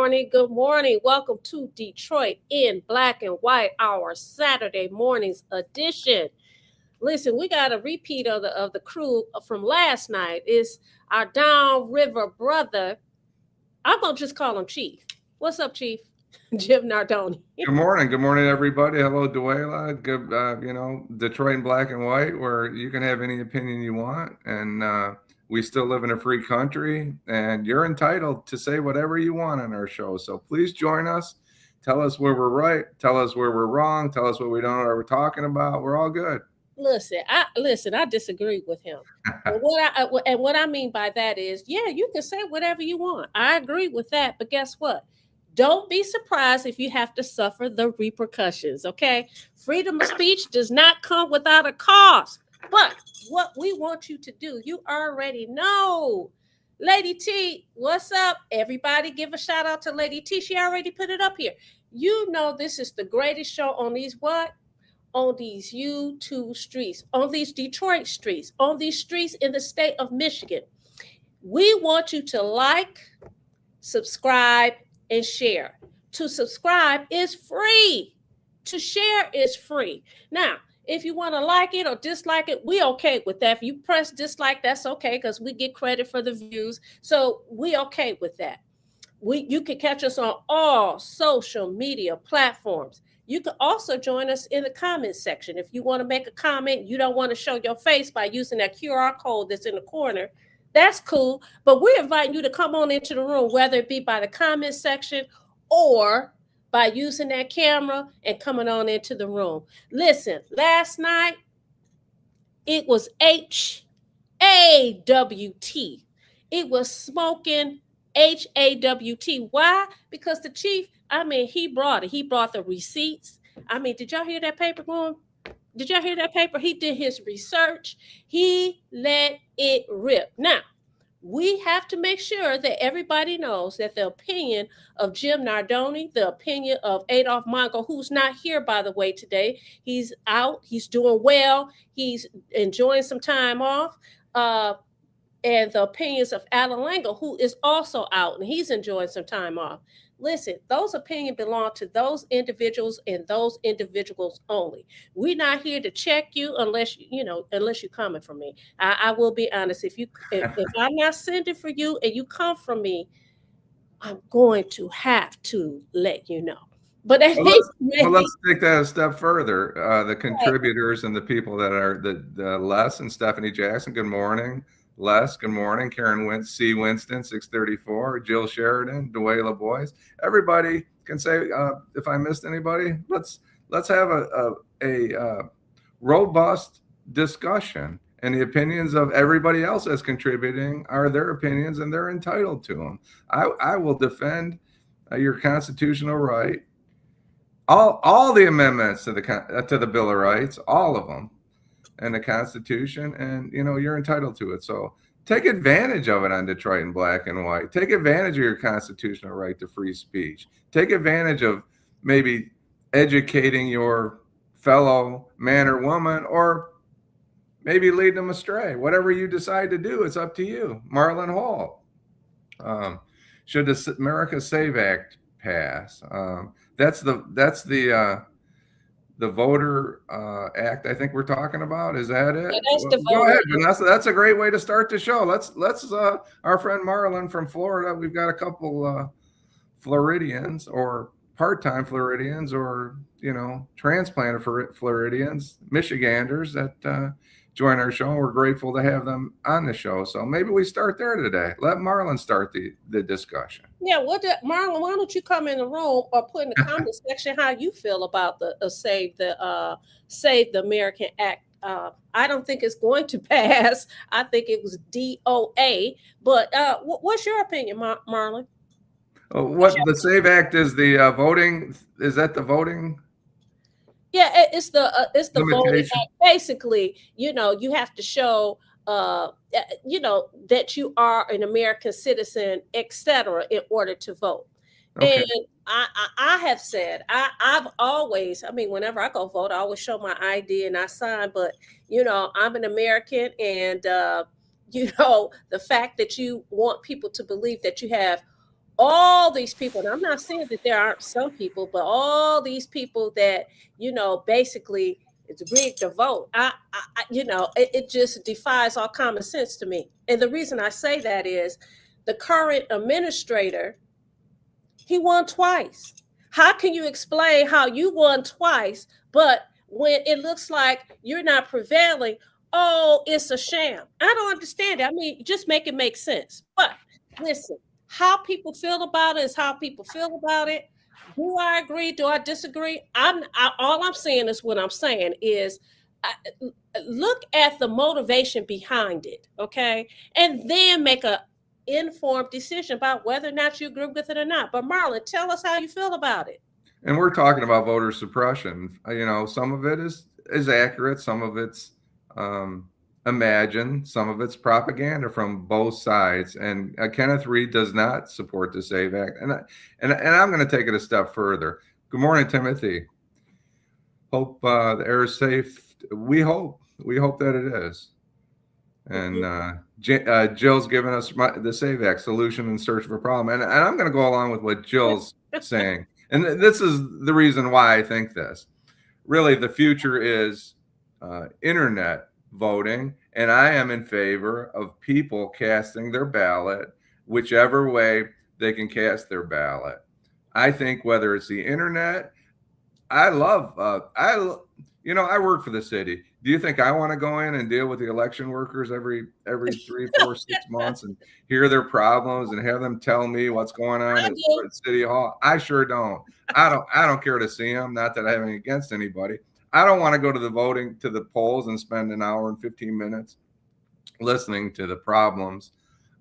morning. Good morning. Welcome to Detroit in Black and White, our Saturday mornings edition. Listen, we got a repeat of the crew from last night. It's our downriver brother. I'm gonna just call him Chief. What's up, Chief? Jim Nardone. Good morning. Good morning, everybody. Hello, Duela. Good, Detroit in black and white, where you can have any opinion you want. And we still live in a free country, and you're entitled to say whatever you want on our show. So please join us. Tell us where we're right. Tell us where we're wrong. Tell us what we don't know what we're talking about. We're all good. Listen. I disagree with him. What I mean by that is, yeah, you can say whatever you want. I agree with that, but guess what? Don't be surprised if you have to suffer the repercussions. Okay, freedom of speech does not come without a cost. But what we want you to do, you already know. Lady T, what's up? Everybody give a shout out to Lady T. She already put it up here. You know this is the greatest show on these what? On these YouTube streets, on these Detroit streets, on these streets in the state of Michigan. We want you to like, subscribe, and share. To subscribe is free. To share is free. Now, if you want to like it or dislike it, we okay with that. If you press dislike, that's okay because we get credit for the views. So we okay with that. You can catch us on all social media platforms. You can also join us in the comment section. If you want to make a comment, you don't want to show your face by using that QR code that's in the corner, that's cool. But we're inviting you to come on into the room, whether it be by the comment section or by using that camera and coming on into the room. Listen, last night, it was HAWT. It was smoking HAWT. Why? Because the chief, he brought it. He brought the receipts. Did y'all hear that paper going? Did y'all hear that paper? He did his research. He let it rip. Now, we have to make sure that everybody knows that the opinion of Jim Nardone, the opinion of Adolph Mongo, who's not here, by the way, today. He's out. He's doing well. He's enjoying some time off. And the opinions of Allan Lengel, who is also out, and he's enjoying some time off. Listen, those opinions belong to those individuals and those individuals only. We're not here to check you unless you're coming from me. I will be honest. If I'm not sending for you and you come from me, I'm going to have to let you know. But let's take that a step further. The contributors and the people that are the Les and Stephanie Jackson. Good morning. Les, good morning. Karen Winston, 634. Jill Sheridan, Duela Boys. Everybody can say, if I missed anybody, let's have a robust discussion. And the opinions of everybody else that's contributing are their opinions, and they're entitled to them. I will defend your constitutional right. All the amendments to the Bill of Rights, all of them. And the Constitution, and you're entitled to it. So take advantage of it on Detroit in black and white. Take advantage of your constitutional right to free speech. Take advantage of maybe educating your fellow man or woman, or maybe lead them astray. Whatever you decide to do, it's up to you. Marlon Hall. Should the America Save Act pass? That's the voter act I think we're talking about. Is that it? Yeah, go ahead, Vanessa. That's a great way to start the show. Let's our friend Marlon from Florida. We've got a couple Floridians or part-time Floridians or transplanted Floridians, Michiganders that join our show. We're grateful to have them on the show. So maybe we start there today. Let Marlon start the discussion. Yeah, Marlon, why don't you come in the room or put in the comment section how you feel about the Save the American Act. I don't think it's going to pass. I think it was DOA. But what's your opinion, Marlon? What the Save Act is the voting? Is that the voting? Yeah, it's the voting act. Basically, you have to show that you are an American citizen, etc., in order to vote. Okay. And I have said I've always, whenever I go vote, I always show my ID and I sign. But I'm an American, and the fact that you want people to believe that you have all these people, and I'm not saying that there aren't some people, but all these people that, basically it's rigged to vote. It just defies all common sense to me. And the reason I say that is the current administrator, he won twice. How can you explain how you won twice, but when it looks like you're not prevailing, oh, it's a sham? I don't understand it. I mean, just make it make sense. But listen, how people feel about it is how people feel about it. Do I agree? Do I disagree? All I'm saying is what I'm saying is, I, look at the motivation behind it, okay, and then make a informed decision about whether or not you agree with it or not. But Marlon, tell us how you feel about it. And we're talking about voter suppression. Some of it is accurate, some of it's imagined, some of it's propaganda from both sides. And Kenneth Reed does not support the SAVE Act. And I'm going to take it a step further. Good morning, Timothy. Hope the air is safe. We hope that it is. And Jill's given us the SAVE Act solution in search of a problem. And I'm going to go along with what Jill's saying. And this is the reason why I think this. Really, the future is internet voting. And I am in favor of people casting their ballot whichever way they can cast their ballot. I think whether it's the internet, I work for the city. Do you think I want to go in and deal with the election workers every 3, 4, 6 months and hear their problems and have them tell me what's going on at City Hall? I sure don't. I don't care to see them. Not that I have anything against anybody. I don't want to go to the polls and spend an hour and 15 minutes listening to the problems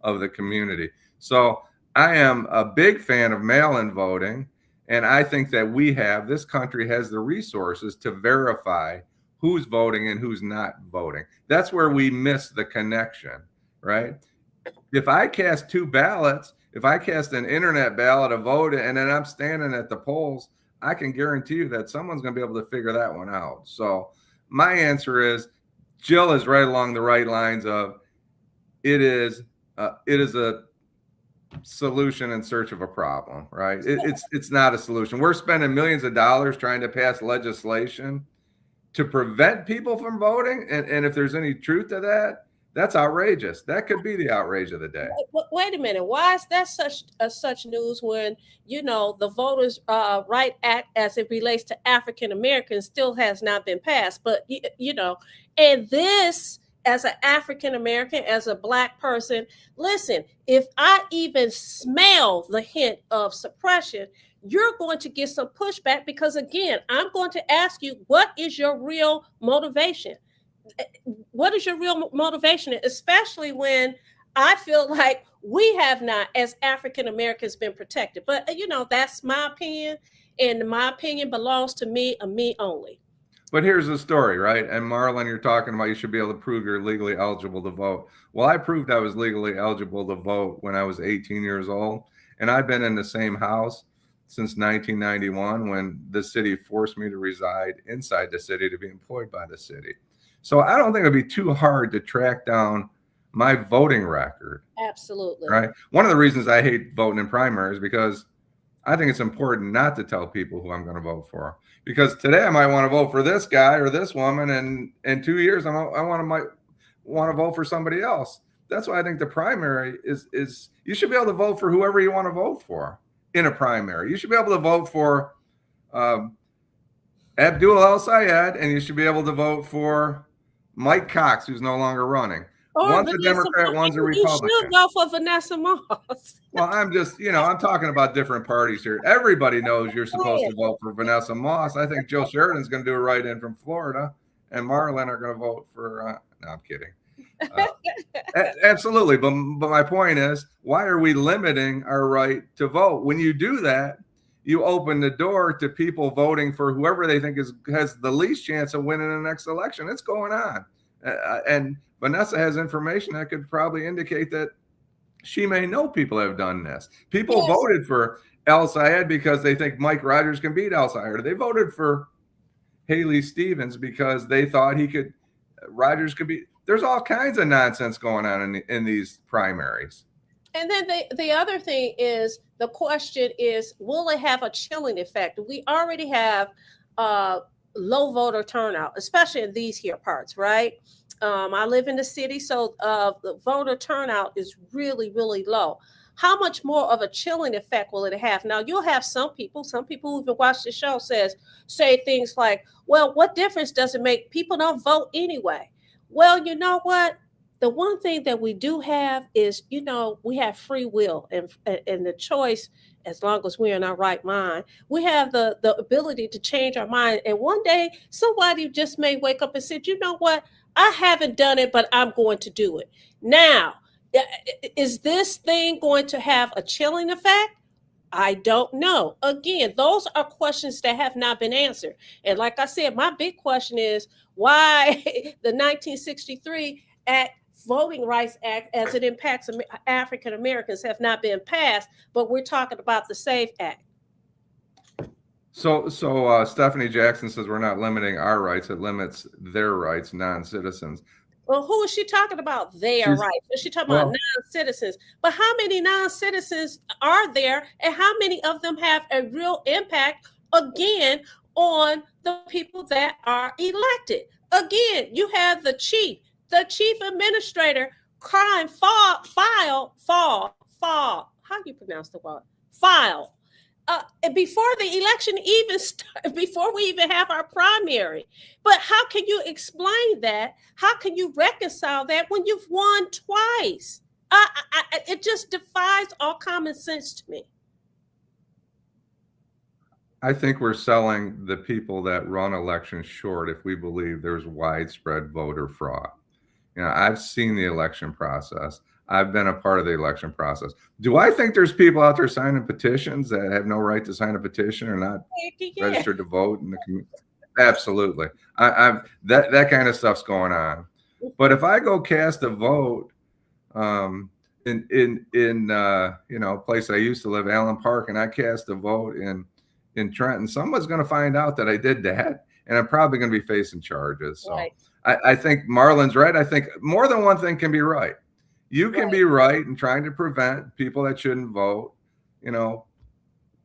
of the community. So I am a big fan of mail-in voting. And I think that this country has the resources to verify who's voting and who's not voting. That's where we miss the connection, right? If I cast 2 ballots, if I cast an internet ballot, a vote, and then I'm standing at the polls, I can guarantee you that someone's going to be able to figure that one out. So my answer is, Jill is right along the right lines of it is a solution in search of a problem, right? It's not a solution. We're spending millions of dollars trying to pass legislation to prevent people from voting. And if there's any truth to that, that's outrageous. That could be the outrage of the day. Wait a minute. Why is that such news when, the Voters' Right Act as it relates to African Americans still has not been passed? But, and this, as an African American, as a Black person, listen, if I even smell the hint of suppression, you're going to get some pushback because, again, I'm going to ask you, what is your real motivation? What is your real motivation? Especially when I feel like we have not, as African Americans, been protected. But, that's my opinion, and my opinion belongs to me and me only. But here's the story, right? And Marlon, you're talking about you should be able to prove you're legally eligible to vote. Well, I proved I was legally eligible to vote when I was 18 years old. And I've been in the same house since 1991 when the city forced me to reside inside the city to be employed by the city. So I don't think it'd be too hard to track down my voting record. Absolutely. Right. One of the reasons I hate voting in primaries because I think it's important not to tell people who I'm going to vote for. Because today I might want to vote for this guy or this woman, and in 2 years might want to vote for somebody else. That's why I think the primary is you should be able to vote for whoever you want to vote for in a primary. You should be able to vote for Abdul El-Sayed, and you should be able to vote for Mike Cox, who's no longer running. One's a Democrat, one's a Republican. You should vote for Vanessa Moss. Well, I'm just, I'm talking about different parties here. Everybody knows you're supposed to vote for Vanessa Moss. I think Jill Sheridan's going to do a write-in from Florida, and Marlon are going to vote for. No, I'm kidding. Absolutely, but my point is, why are we limiting our right to vote? When you do that, you open the door to people voting for whoever they think has the least chance of winning the next election. It's going on, and Vanessa has information that could probably indicate that she may know people have done this. People voted for El-Sayed because they think Mike Rogers can beat El-Sayed. They voted for Haley Stevens because they thought Rogers could beat. There's all kinds of nonsense going on in these primaries. And then the other thing is, the question is, will it have a chilling effect? We already have uh, low voter turnout, especially in these here parts, right? I live in the city, so the voter turnout is really, really low. How much more of a chilling effect will it have? Now, you'll have some people who even watch the show say things like, well, what difference does it make? People don't vote anyway. Well, you know what? The one thing that we do have is, we have free will, and the choice. As long as we're in our right mind, we have the ability to change our mind. And one day somebody just may wake up and say, you know what, I haven't done it, but I'm going to do it now. Is this thing going to have a chilling effect? I don't know. Again, those are questions that have not been answered. And like I said, my big question is why the 1963 Act, Voting Rights Act, as it impacts African Americans, have not been passed, but we're talking about the SAFE Act. So Stephanie Jackson says we're not limiting our rights; it limits their rights, non-citizens. Well, who is she talking about? Their rights. Is she talking about non-citizens? But how many non-citizens are there, and how many of them have a real impact, again, on the people that are elected? Again, you have the chief administrator crying file. How do you pronounce the word? File. Before the election even before we even have our primary. But how can you explain that? How can you reconcile that when you've won twice? It just defies all common sense to me. I think we're selling the people that run elections short if we believe there's widespread voter fraud. I've seen the election process. I've been a part of the election process. Do I think there's people out there signing petitions that have no right to sign a petition or not registered to vote in the community? Absolutely. That kind of stuff's going on. But if I go cast a vote in place I used to live, Allen Park, and I cast a vote in Trenton, someone's going to find out that I did that, and I'm probably going to be facing charges. So right. I think Marlon's right. I think more than one thing can be right. You can be right in trying to prevent people that shouldn't vote,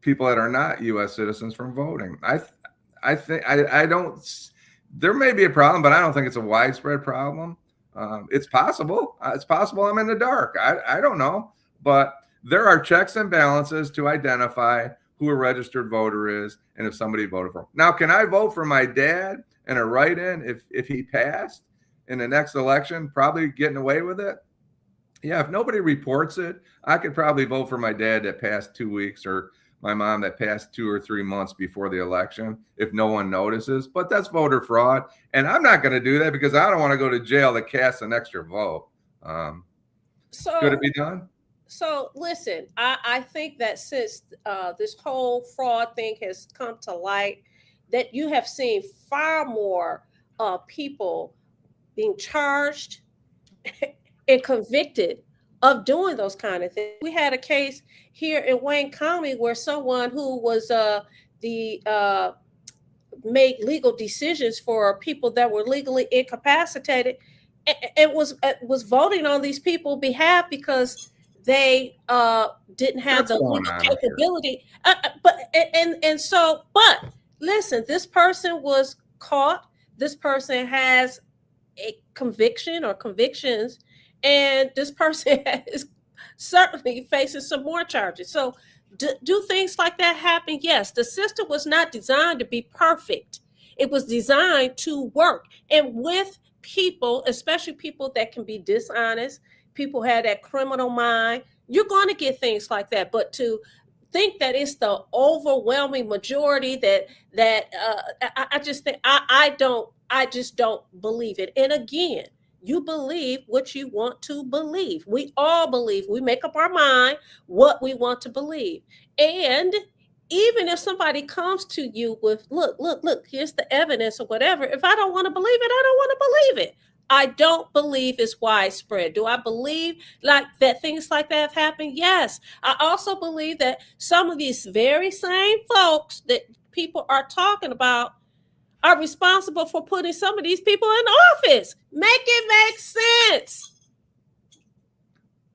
people that are not U.S. citizens from voting. I think I don't. There may be a problem, but I don't think it's a widespread problem. It's possible. It's possible I'm in the dark. I don't know, but there are checks and balances to identify who a registered voter is and if somebody voted for him. Now, can I vote for my dad and a write-in if he passed in the next election, probably getting away with it? Yeah, if nobody reports it, I could probably vote for my dad that passed 2 weeks or my mom that passed 2 or 3 months before the election if no one notices. But that's voter fraud. And I'm not going to do that because I don't want to go to jail to cast an extra vote. Could it be done? So listen, I think that since this whole fraud thing has come to light, that you have seen far more people being charged and convicted of doing those kind of things. We had a case here in Wayne County where someone who was made legal decisions for people that were legally incapacitated, and was voting on these people's behalf because they didn't have the legal capability. But listen, this person was caught. This person has a conviction or convictions, and this person is certainly facing some more charges. So do things like that happen? Yes. The system was not designed to be perfect. It was designed to work. And with people, especially people that can be dishonest, people have that criminal mind, you're going to get things like that. But to think that it's the overwhelming majority I just think I just don't believe it. And again, you believe what you want to believe. We all believe. We make up our mind what we want to believe. And even if somebody comes to you with, look, here's the evidence or whatever, if I don't want to believe it, I don't want to believe it. I don't believe it's widespread. Do I believe like that things like that have happened? Yes. I also believe that some of these very same folks that people are talking about are responsible for putting some of these people in office. Make it make sense.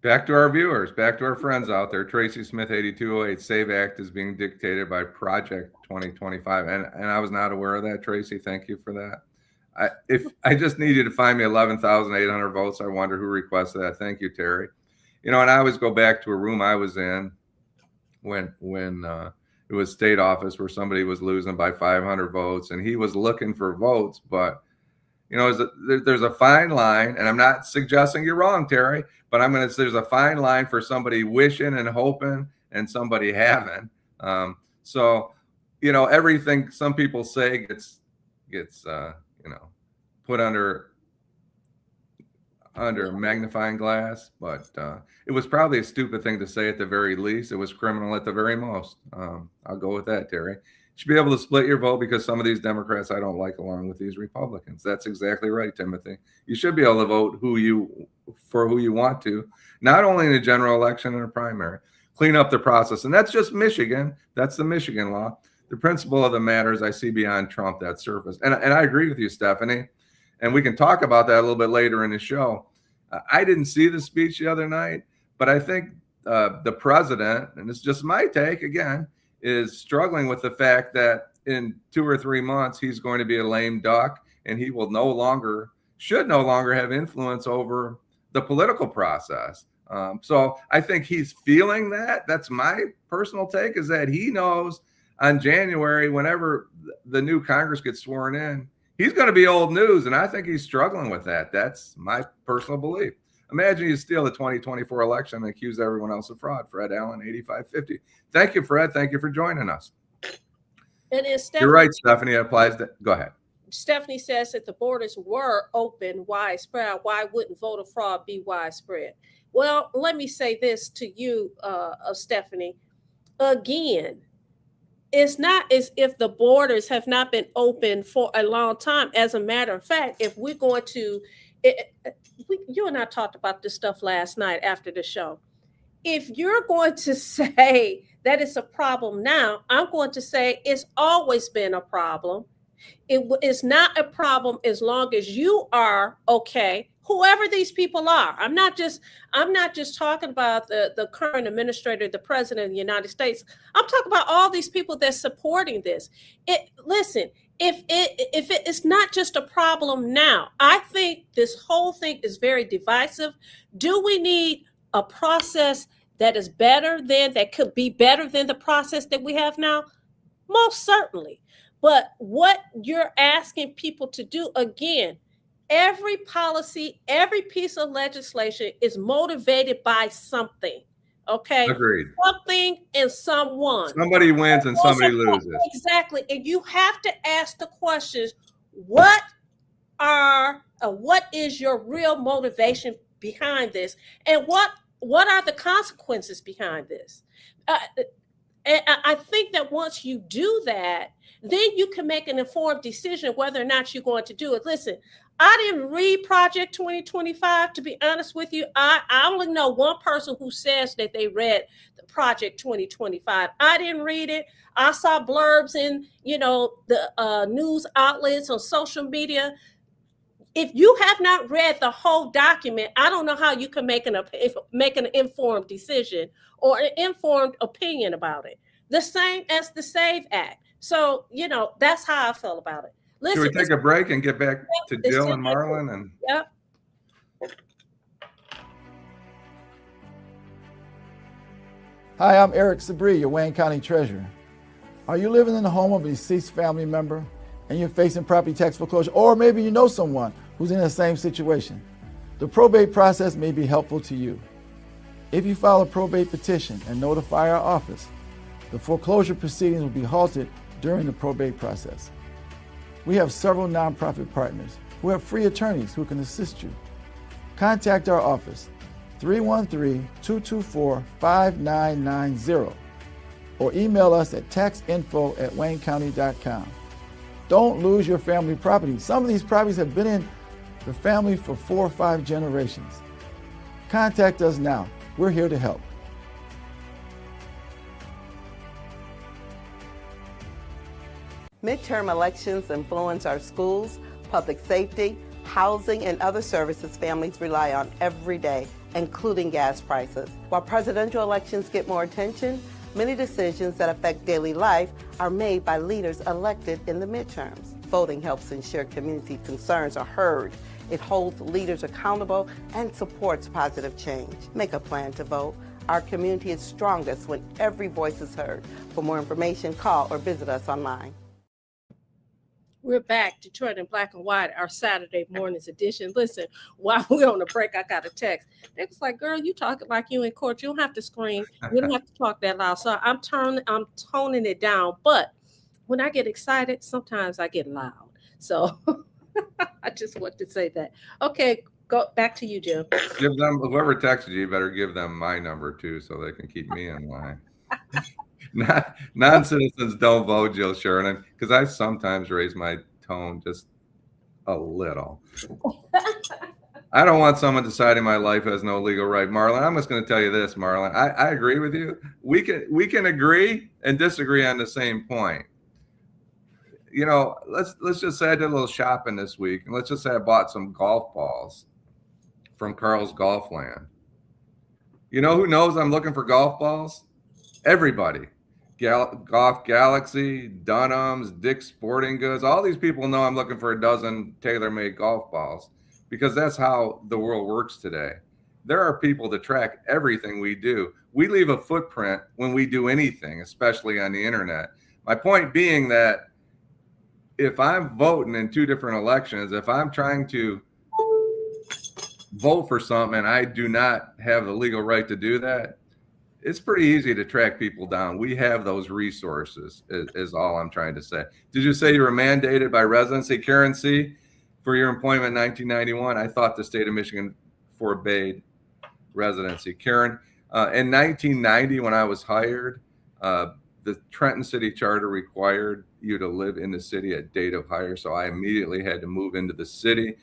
Back to our viewers, back to our friends out there. Tracy Smith, 8208, SAVE Act is being dictated by Project 2025. And I was not aware of that, Tracy. Thank you for that. If I just need you to find me 11,800 votes, I wonder who requested that. Thank you, Terry. And I always go back to a room I was in when it was state office where somebody was losing by 500 votes and he was looking for votes. But, there's a fine line, and I'm not suggesting you're wrong, Terry, but I'm going to say there's a fine line for somebody wishing and hoping and somebody having. So, everything some people say gets put under magnifying glass, but it was probably a stupid thing to say at the very least. It was criminal at the very most. I'll go with that, Terry. You should be able to split your vote because some of these Democrats I don't like along with these Republicans. That's exactly right, Timothy. You should be able to vote who you want to, not only in a general election and a primary. Clean up the process. And that's just Michigan. That's the Michigan law. The principle of the matter is I see beyond Trump that surface. And I agree with you, Stephanie. And we can talk about that a little bit later in the show. I didn't see the speech the other night, but I think the president, and it's just my take again, is struggling with the fact that in 2 or 3 months, he's going to be a lame duck and he will should no longer have influence over the political process. So I think he's feeling that. That's my personal take, is that he knows on January, whenever the new Congress gets sworn in, he's going to be old news. And I think he's struggling with that. That's my personal belief. Imagine you steal the 2024 election and accuse everyone else of fraud. Fred Allen, 8550. Thank you, Fred. Thank you for joining us. You're right, Stephanie. It applies to. Go ahead. Stephanie says that the borders were open widespread. Why wouldn't voter fraud be widespread? Well, let me say this to you, Stephanie. Again, it's not as if the borders have not been open for a long time. As a matter of fact, if we're going to, you and I talked about this stuff last night after the show. If you're going to say that it's a problem now, I'm going to say it's always been a problem. It is not a problem as long as you are okay, whoever these people are. I'm not just talking about the current administrator, the president of the United States. I'm talking about all these people that's supporting this. Listen, if it is not just a problem now, I think this whole thing is very divisive. Do we need a process that could be better than the process that we have now? Most certainly. But what you're asking people to do, again, every policy, every piece of legislation is motivated by something. Okay. Agreed. Something and someone. Somebody wins and somebody loses. Exactly. And you have to ask the questions, what is your real motivation behind this? And what are the consequences behind this? And I think that once you do that, then you can make an informed decision whether or not you're going to do it. Listen, I didn't read Project 2025, to be honest with you. I only know one person who says that they read the Project 2025. I didn't read it. I saw blurbs in, the news outlets on social media. If you have not read the whole document, I don't know how you can make an informed decision or an informed opinion about it. The same as the SAVE Act. So, that's how I feel about it. Listen, should we take a break and get back to Jill and Marlon? Yep. Hi, I'm Eric Sabri, your Wayne County Treasurer. Are you living in the home of a deceased family member and you're facing property tax foreclosure, or maybe you know someone who's in the same situation? The probate process may be helpful to you. If you file a probate petition and notify our office, the foreclosure proceedings will be halted during the probate process. We have several nonprofit partners who have free attorneys who can assist you. Contact our office, 313-224-5990, or email us at taxinfo@waynecounty.com. Don't lose your family property. Some of these properties have been in the family for 4 or 5 generations. Contact us now. We're here to help. Midterm elections influence our schools, public safety, housing, and other services families rely on every day. including gas prices. While presidential elections get more attention, many decisions that affect daily life are made by leaders elected in the midterms. Voting helps ensure community concerns are heard. It holds leaders accountable and supports positive change. Make a plan to vote. Our community is strongest when every voice is heard. For more information, call or visit us online. We're back, Detroit in Black and White, our Saturday morning's edition. Listen, while we're on the break, I got a text. It was like, girl, you talking like you in court. You don't have to scream. You don't have to talk that loud. So I'm toning it down. But when I get excited, sometimes I get loud. So I just want to say that. Okay, go back to you, Jim. Give them, whoever texted you, better give them my number too, so they can keep me in line. Non-citizens don't vote, Jill Sheridan, because I sometimes raise my tone just a little. I don't want someone deciding my life has no legal right. Marlon, I'm just going to tell you this, Marlon. I agree with you. We can agree and disagree on the same point. You know, let's just say I did a little shopping this week, and let's just say I bought some golf balls from Carl's Golf Land. You know who knows I'm looking for golf balls? Everybody. Golf Galaxy, Dunham's, Dick's Sporting Goods. All these people know I'm looking for a dozen tailor-made golf balls because that's how the world works today. There are people that track everything we do. We leave a footprint when we do anything, especially on the internet. My point being that if I'm voting in two different elections, if I'm trying to vote for something and I do not have the legal right to do that, it's pretty easy to track people down. We have those resources, is all I'm trying to say. Did you say you were mandated by residency? Karen C., for your employment in 1991, I thought the state of Michigan forbade residency. Karen, in 1990, when I was hired, the Trenton City Charter required you to live in the city at date of hire, so I immediately had to move into the city.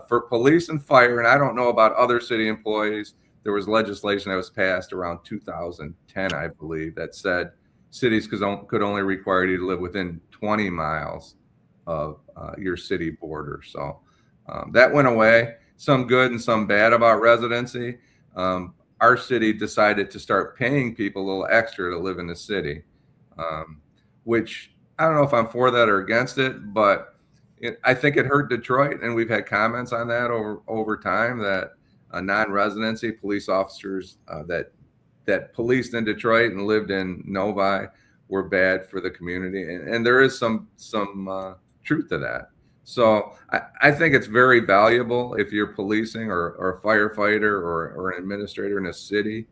For police and fire, and I don't know about other city employees, there was legislation that was passed around 2010, I believe, that said cities could only require you to live within 20 miles of your city border. So that went away. Some good and some bad about residency. Our city decided to start paying people a little extra to live in the city, which I don't know if I'm for that or against it, but I think it hurt Detroit, and we've had comments on that over time that non-residency police officers that policed in Detroit and lived in Novi were bad for the community, and there is some truth to that. So I think it's very valuable if you're policing or a firefighter or an administrator in a city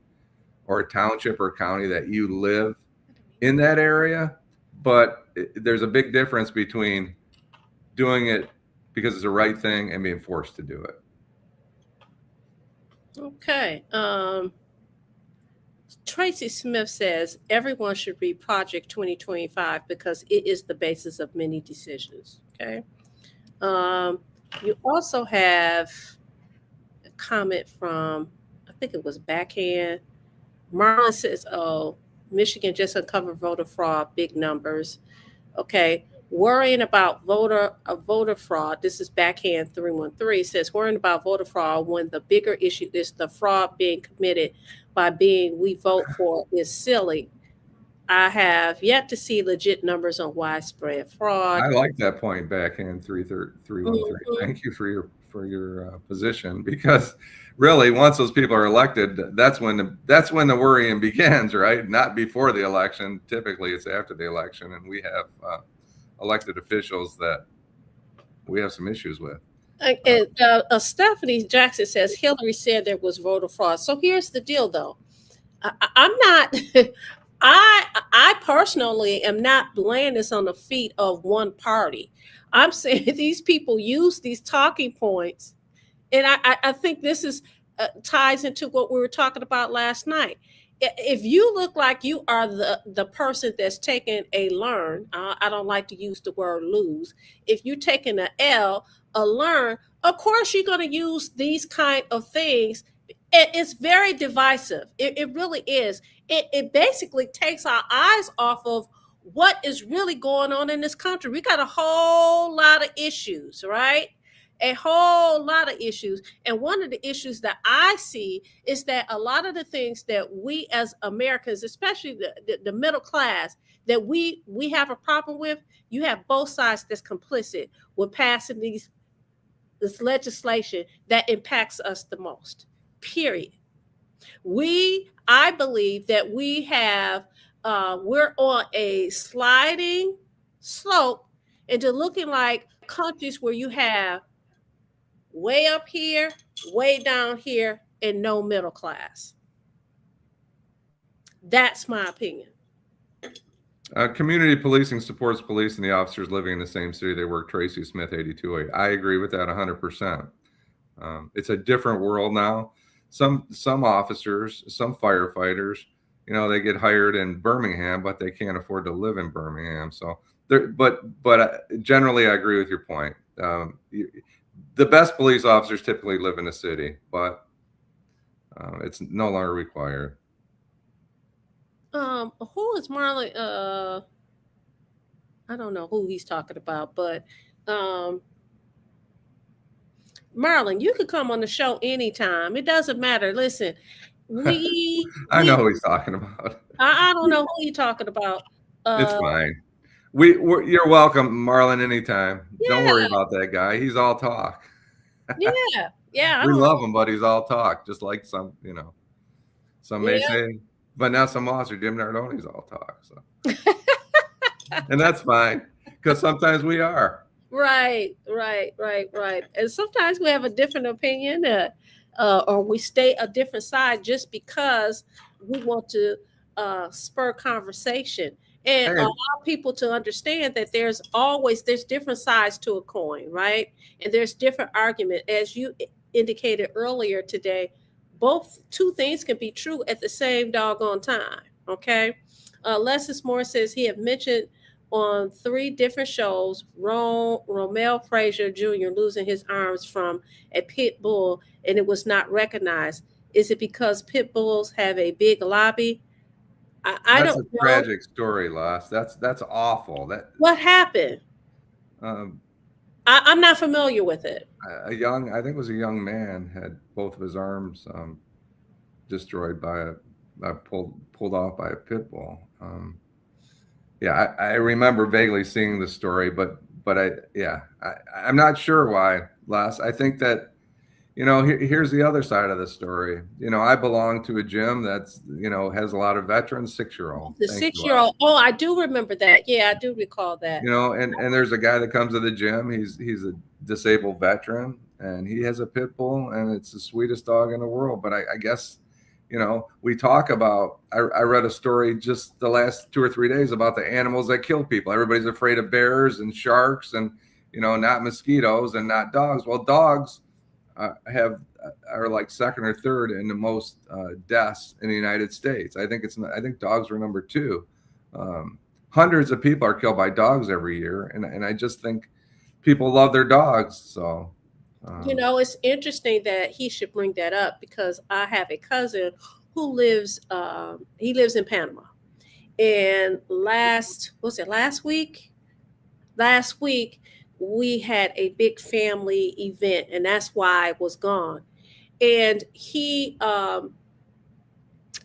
or a township or county that you live in that area. But there's a big difference between doing it because it's the right thing and being forced to do it. Okay. Tracy Smith says everyone should read Project 2025 because it is the basis of many decisions. Okay. You also have a comment from, I think it was Backhand. Marlon says, oh, Michigan just uncovered voter fraud, big numbers. Okay. Worrying about voter fraud. This is Backhand 313 says worrying about voter fraud when the bigger issue is the fraud being committed by being we vote for is silly. I have yet to see legit numbers on widespread fraud. I like that point, Backhand 313. Mm-hmm. Thank you for your position, because really once those people are elected, that's when the worrying begins, right? Not before the election. Typically, it's after the election, and we have elected officials that we have some issues with. Stephanie Jackson says Hillary said there was voter fraud. So here's the deal, though. I'm not. I personally am not laying this on the feet of one party. I'm saying these people use these talking points, and I think this is ties into what we were talking about last night. If you look like you are the person that's taking a learn, I don't like to use the word lose. If you're taking a learn, of course you're going to use these kind of things. It's very divisive. It really is. It basically takes our eyes off of what is really going on in this country. We got a whole lot of issues, right? a whole lot of issues. And one of the issues that I see is that a lot of the things that we as Americans, especially the middle class, that we have a problem with, you have both sides that's complicit with passing this legislation that impacts us the most, period. I believe that we're on a sliding slope into looking like countries where you have way up here, way down here, and no middle class. That's my opinion. Community policing supports police and the officers living in the same city they work. Tracy Smith, 82.8. I agree with that 100%. It's a different world now. Some officers, some firefighters, they get hired in Birmingham, but they can't afford to live in Birmingham. So, but generally, I agree with your point. The best police officers typically live in the city, but it's no longer required. Who is Marlon? I don't know who he's talking about, but Marlon, you could come on the show anytime. It doesn't matter. Listen, I know who he's talking about. I don't know who he's talking about. It's fine. You're welcome, Marlon, anytime. Yeah. Don't worry about that guy. He's all talk. Yeah. We love him, but he's all talk. Just like some may say Vanessa Moss or Jim Nardone, he's all talk. So, and that's fine because sometimes we are. Right. And sometimes we have a different opinion, or we stay a different side just because we want to spur conversation and allow people to understand that there's different sides to a coin, right? And there's different argument. As you indicated earlier today, two things can be true at the same doggone time, okay? Leslie Moore says he had mentioned on 3 different shows, Romel Frazier Jr. losing his arms from a pit bull, and it was not recognized. Is it because pit bulls have a big lobby? I don't know. That's a tragic story, Loss. That's awful. What happened? I'm not familiar with it. I think it was a young man, had both of his arms destroyed pulled off by a pit bull. I remember vaguely seeing the story, but I'm not sure why, Les. I think that, here's the other side of the story. I belong to a gym that's, has a lot of veterans, 6-year-old. The 6-year-old. Oh, I do remember that. Yeah, I do recall that. And there's a guy that comes to the gym. He's a disabled veteran, and he has a pit bull, and it's the sweetest dog in the world. But I guess, we talk about, I read a story just the last 2 or 3 days about the animals that kill people. Everybody's afraid of bears and sharks and, not mosquitoes and not dogs. Well, dogs are like second or third in the most deaths in the United States. I think dogs are number 2. Hundreds of people are killed by dogs every year. And I just think people love their dogs. So, it's interesting that he should bring that up because I have a cousin who lives in Panama. And last week, we had a big family event, and that's why I was gone. And he,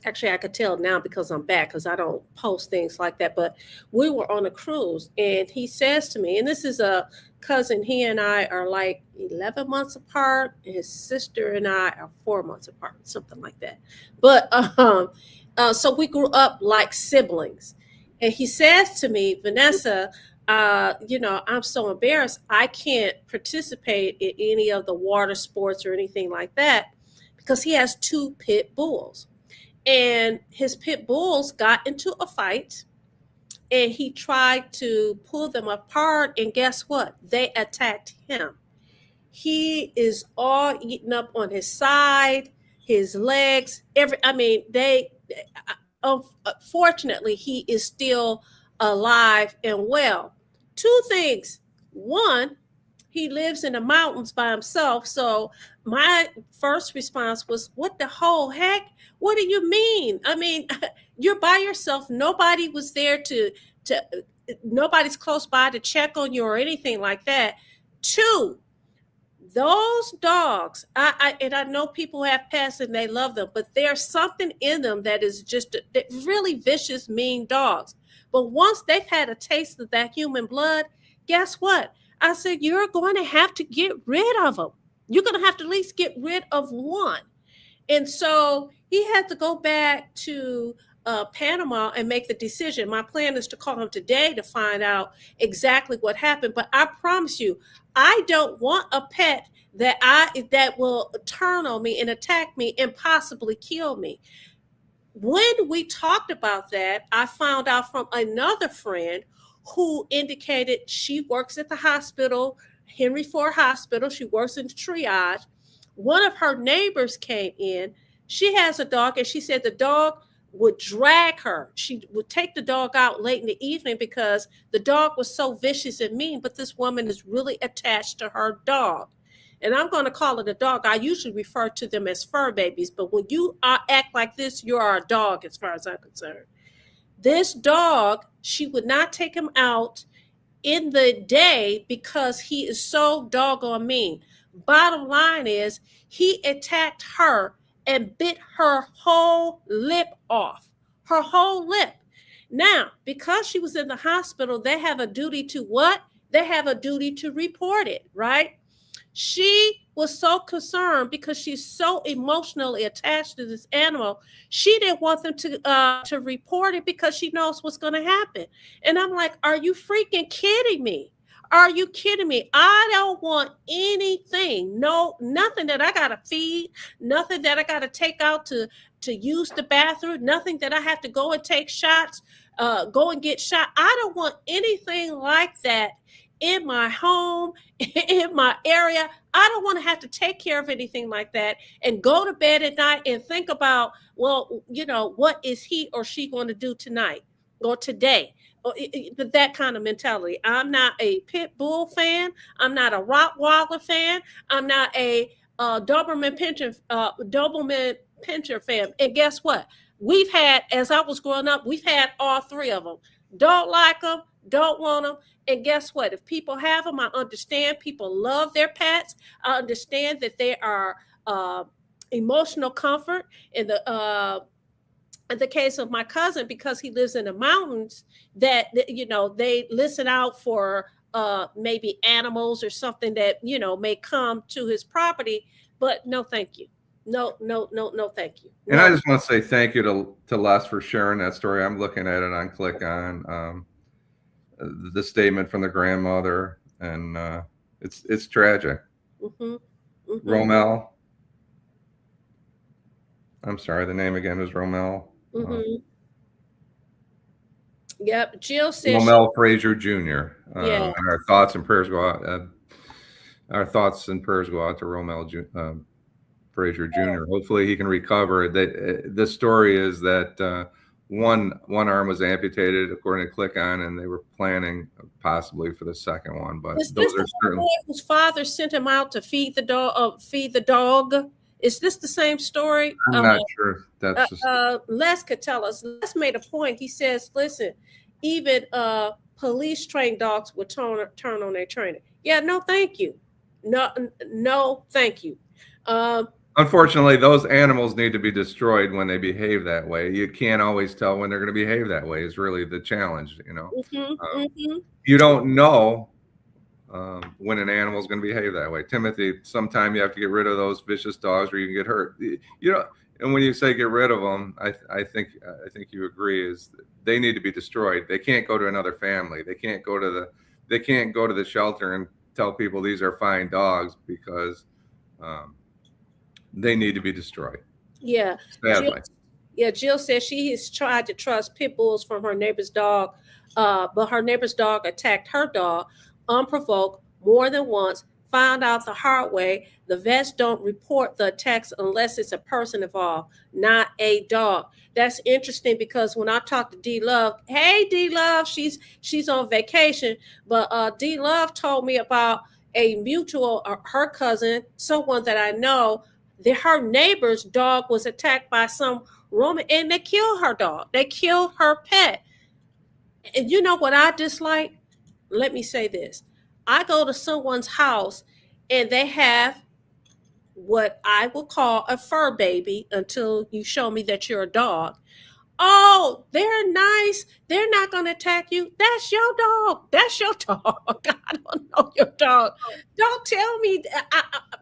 actually, I could tell now because I'm back because I don't post things like that. But we were on a cruise, and he says to me, and this is a cousin, he and I are like 11 months apart. His sister and I are 4 months apart, something like that. But so we grew up like siblings. And he says to me, Vanessa, I'm so embarrassed. I can't participate in any of the water sports or anything like that because he has 2 pit bulls. And his pit bulls got into a fight, and he tried to pull them apart. And guess what? They attacked him. He is all eaten up on his side, his legs. Fortunately, he is still alive and well. 2 things. One, he lives in the mountains by himself. So my first response was, what the whole heck? What do you mean? I mean, you're by yourself. Nobody was there nobody's close by to check on you or anything like that. 2, Those dogs, I know people have pets and they love them, but there's something in them that is just really vicious, mean dogs. But once they've had a taste of that human blood, guess what? I said, you're going to have to get rid of them. You're going to have to at least get rid of one. And so he had to go back to Panama and make the decision. My plan is to call him today to find out exactly what happened. But I promise you, I don't want a pet that will turn on me and attack me and possibly kill me. When we talked about that, I found out from another friend who indicated she works at the hospital, Henry Ford Hospital. She works in triage. One of her neighbors came in. She has a dog, and she said the dog would drag her. She would take the dog out late in the evening because the dog was so vicious and mean, but this woman is really attached to her dog. And I'm going to call it a dog. I usually refer to them as fur babies, but when you act like this, you are a dog as far as I'm concerned. This dog, she would not take him out in the day because he is so doggone mean. Bottom line is, he attacked her and bit her whole lip off, her whole lip. Now, because she was in the hospital, they have a duty to what? They have a duty to report it, right? She was so concerned because she's so emotionally attached to this animal. She didn't want them to report it because she knows what's going to happen. And I'm like, are you freaking kidding me? Are you kidding me? I don't want anything. No, nothing that I got to feed, nothing that I got to take out to use the bathroom, nothing that I have to go and take shots, go and get shot. I don't want anything like that in my home, in my area. I don't want to have to take care of anything like that and go to bed at night and think about, well, what is he or she going to do tonight or today? That kind of mentality. I'm not a pit bull fan. I'm not a Rottweiler fan. I'm not a Doberman Pinscher fan. And guess what? We've had, as I was growing up, we've had all three of them. Don't like them, don't want them. And guess what? If people have them, I understand people love their pets. I understand that they are emotional comfort. In the case of my cousin, because he lives in the mountains, that they listen out for maybe animals or something that may come to his property. But no, thank you. No, thank you. And I just want to say thank you to Les for sharing that story. I'm looking at it on Click On. The statement from the grandmother, and it's tragic. Mm-hmm. Mm-hmm. Romel. I'm sorry, the name again is Romel. Mm-hmm. Yep, Jill says Romel Frazier Jr. Yeah. And our thoughts and prayers go out. Our thoughts and prayers go out to Romel Frazier Jr. Hopefully he can recover. The story is that one arm was amputated, according to Click On, and they were planning possibly for the second one. But those are certain. Whose father sent him out to feed the dog. Is this the same story? I'm not sure. That's Les could tell us. Les made a point. He says, "Listen, even police trained dogs would turn on their trainer." Yeah, no, thank you. No, thank you. Unfortunately, those animals need to be destroyed when they behave that way. You can't always tell when they're going to behave that way. Is really the challenge, You don't know when an animal is going to behave that way. Timothy, sometime you have to get rid of those vicious dogs, or you can get hurt. And when you say get rid of them, I think you agree is they need to be destroyed. They can't go to another family. They can't go to the shelter and tell people these are fine dogs, because they need to be destroyed. Yeah. Sadly. Jill says she has tried to trust pit bulls from her neighbor's dog, but her neighbor's dog attacked her dog unprovoked more than once. Found out the hard way, the vets don't report the attacks unless it's a person involved, not a dog. That's interesting, because when I talked to D Love, hey D Love, she's on vacation, but D Love told me about a mutual, her cousin, someone that I know, her neighbor's dog was attacked by some Roman, and they killed her dog. They killed her pet. And you know what I dislike? Let me say this. I go to someone's house and they have what I will call a fur baby until you show me that you're a dog. Oh, they're nice. They're not going to attack you. That's your dog. That's your dog. I don't know your dog. Don't tell me.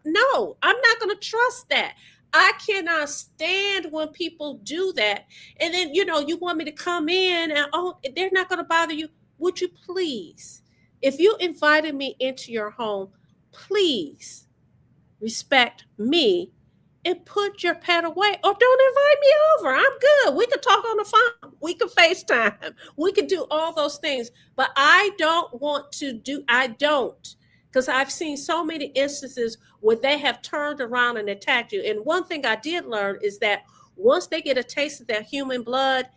No, I'm not going to trust that. I cannot stand when people do that. And then, you want me to come in and, oh, they're not going to bother you. Would you please, if you invited me into your home, please respect me and put your pet away, or don't invite me over. I'm good. We could talk on the phone. We could FaceTime. We could do all those things. But I don't, because I've seen so many instances where they have turned around and attacked you. And one thing I did learn is that once they get a taste of that human blood,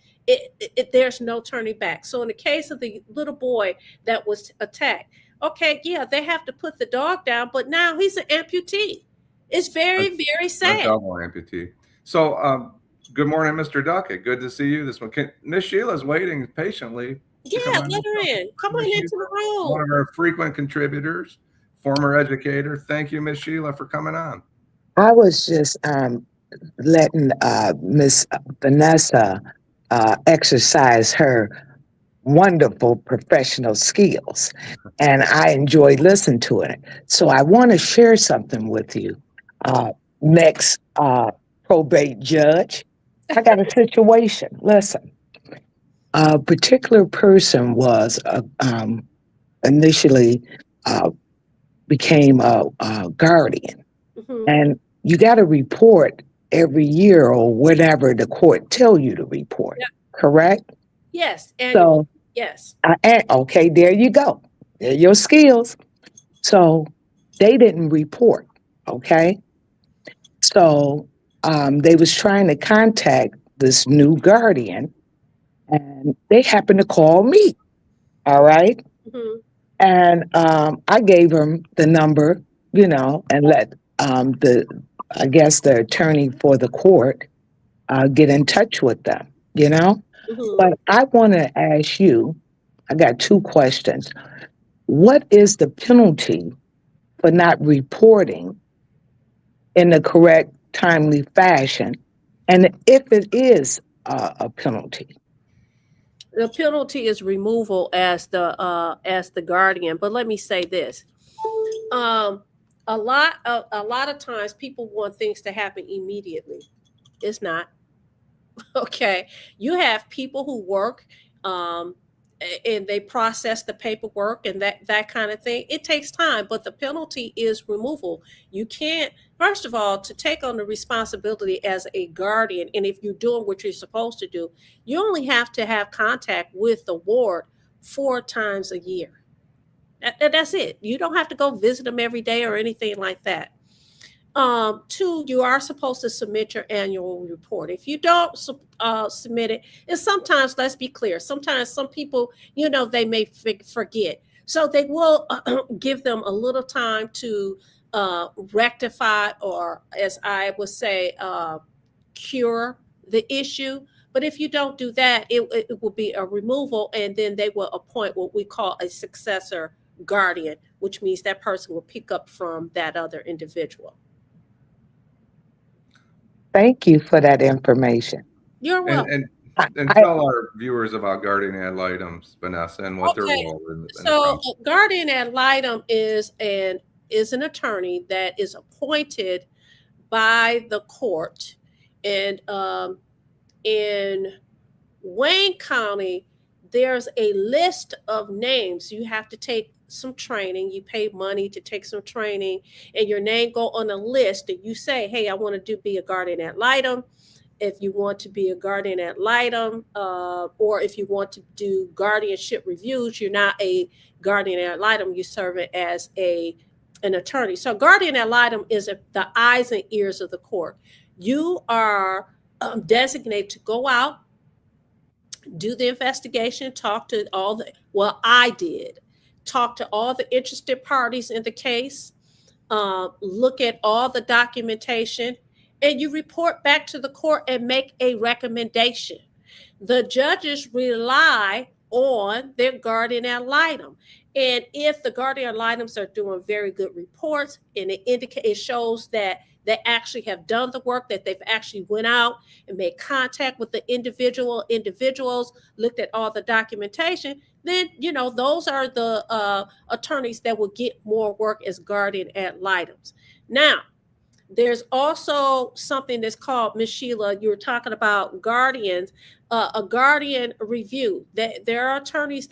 there's no turning back. So in the case of the little boy that was attacked, okay, yeah, they have to put the dog down, but now he's an amputee. It's very, very sad. A double amputee. So, good morning, Mr. Duckett. Good to see you this one. Miss Sheila's waiting patiently. Yeah, let her in. Come on into the room. One of our frequent contributors, former educator. Thank you, Miss Sheila, for coming on. I was just letting Miss Vanessa exercise her wonderful professional skills, and I enjoyed listening to it. So I want to share something with you. Next probate judge, I got a situation. Listen, a particular person was initially became a guardian, and you got to report every year or whatever the court tell you to report. Yeah. Correct? Yes. So yes. Okay, there you go. There are your skills. So they didn't report. Okay. So they was trying to contact this new guardian, and they happened to call me. All right. And I gave them the number, and let the attorney for the court get in touch with them, But I want to ask you, I got two questions. What is the penalty for not reporting in the correct, timely fashion? And if it is a penalty? The penalty is removal as the guardian. But let me say this. A lot of times people want things to happen immediately. It's not. Okay. You have people who work and they process the paperwork and that kind of thing. It takes time, but the penalty is removal. You can't, first of all, to take on the responsibility as a guardian, and if you're doing what you're supposed to do, you only have to have contact with the ward 4 times a year. That's it. You don't have to go visit them every day or anything like that. 2, you are supposed to submit your annual report. If you don't submit it, and sometimes, let's be clear, sometimes some people, they may forget. So they will give them a little time to rectify, or as I would say, cure the issue. But if you don't do that, it will be a removal, and then they will appoint what we call a successor guardian, which means that person will pick up from that other individual. Thank you for that information. You're welcome. And tell our viewers about guardian ad litem, Vanessa, and what their role is. So guardian ad litem is an attorney that is appointed by the court. And in Wayne County, there's a list of names. You have to take some training. You pay money to take some training, and your name go on a list, and you say, hey, I want to be a guardian ad litem. If you want to be a guardian ad litem, or if you want to do guardianship reviews, you're not a guardian ad litem, you serve it as an attorney. So guardian ad litem is the eyes and ears of the court. You are designated to go out, do the investigation, talk to I did. Talk to all the interested parties in the case, look at all the documentation, and you report back to the court and make a recommendation. The judges rely on their guardian ad litem. And if the guardian ad litems are doing very good reports and it shows that they actually have done the work, that they've actually went out and made contact with the individuals, looked at all the documentation, then, those are the attorneys that will get more work as guardian ad litems. Now, there's also something that's called, Ms. Sheila, you were talking about guardians, a guardian review. There are attorneys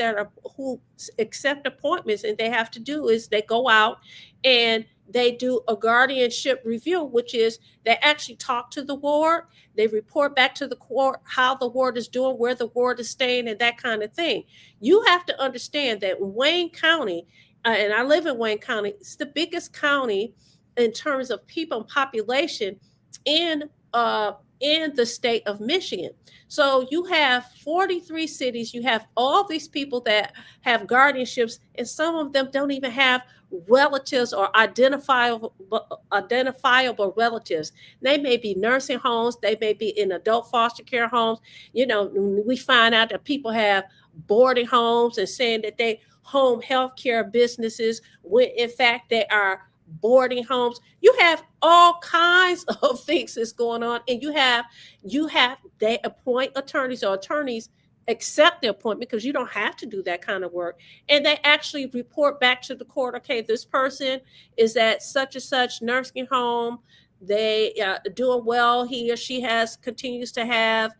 who accept appointments, and they have to do is they go out and they do a guardianship review, which is they actually talk to the ward, they report back to the court how the ward is doing, where the ward is staying, and that kind of thing. You have to understand that Wayne County, and I live in Wayne County, it's the biggest county in terms of people and population in the state of Michigan. So you have 43 cities, you have all these people that have guardianships, and some of them don't even have relatives or identifiable relatives. They may be nursing homes, they may be in adult foster care homes. We find out that people have boarding homes and saying that they home health care businesses, when in fact they are boarding homes. You have all kinds of things that's going on, and you have they appoint attorneys, or attorneys accept the appointment, because you don't have to do that kind of work, and they actually report back to the court, okay, this person is at such and such nursing home, they doing well, he or she continues to have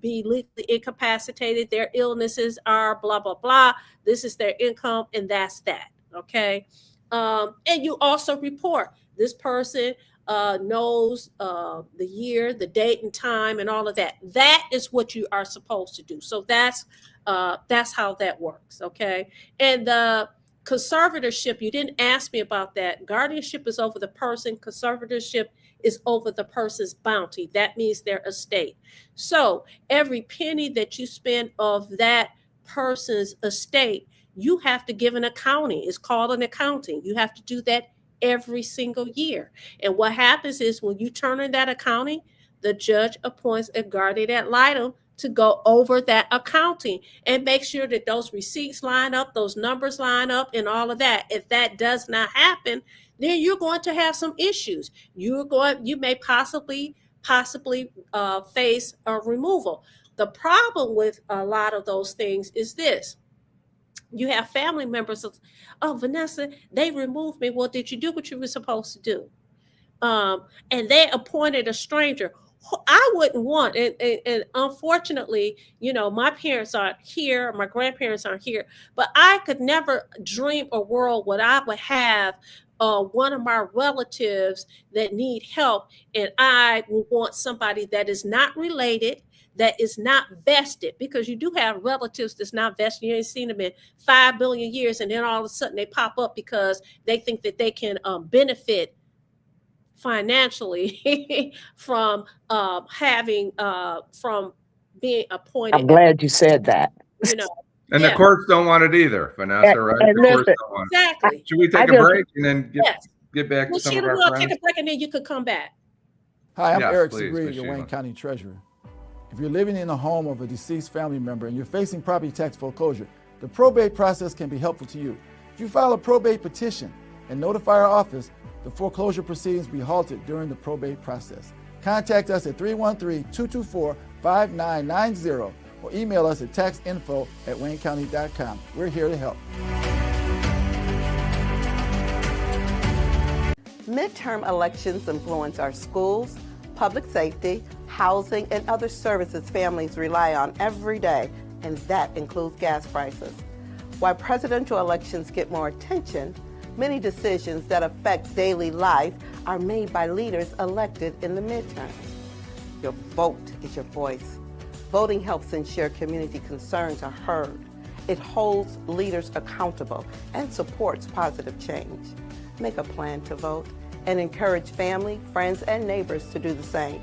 be legally incapacitated, their illnesses are blah blah blah, this is their income, and that's that. Okay. And you also report this person knows the year, the date and time, and all of that. That is what you are supposed to do. So that's how that works. Okay. And the conservatorship, you didn't ask me about that. Guardianship is over the person. Conservatorship is over the person's bounty. That means their estate. So every penny that you spend of that person's estate, you have to give an accounting. It's called an accounting. You have to do that every single year. And what happens is when you turn in that accounting, the judge appoints a guardian ad litem to go over that accounting and make sure that those receipts line up, those numbers line up, and all of that. If that does not happen, then you're going to have some issues. You may possibly face a removal. The problem with a lot of those things is this. You have family members of, oh, Vanessa, they removed me. Well, did you do what you were supposed to do? And they appointed a stranger. I wouldn't want, and unfortunately, my parents aren't here, my grandparents aren't here, but I could never dream a world where I would have one of my relatives that need help, and I would want somebody that is not related, that is not vested, because you do have relatives that's not vested. You ain't seen them in 5 billion years, and then all of a sudden they pop up because they think that they can benefit financially from from being appointed. I'm glad you said that. And the courts don't want it either, Vanessa, right? And the courts don't want exactly. It. Should we take a break and then get back to some of our friends? Take a break and then you could come back. Hi, I'm Eric Sabri, your Wayne County Treasurer. If you're living in the home of a deceased family member and you're facing property tax foreclosure, the probate process can be helpful to you. If you file a probate petition and notify our office, the foreclosure proceedings will be halted during the probate process. Contact us at 313-224-5990 or email us at taxinfo@waynecounty.com. We're here to help. Midterm elections influence our schools, public safety, housing, and other services families rely on every day, and that includes gas prices. While presidential elections get more attention, many decisions that affect daily life are made by leaders elected in the midterms. Your vote is your voice. Voting helps ensure community concerns are heard. It holds leaders accountable and supports positive change. Make a plan to vote and encourage family, friends, and neighbors to do the same.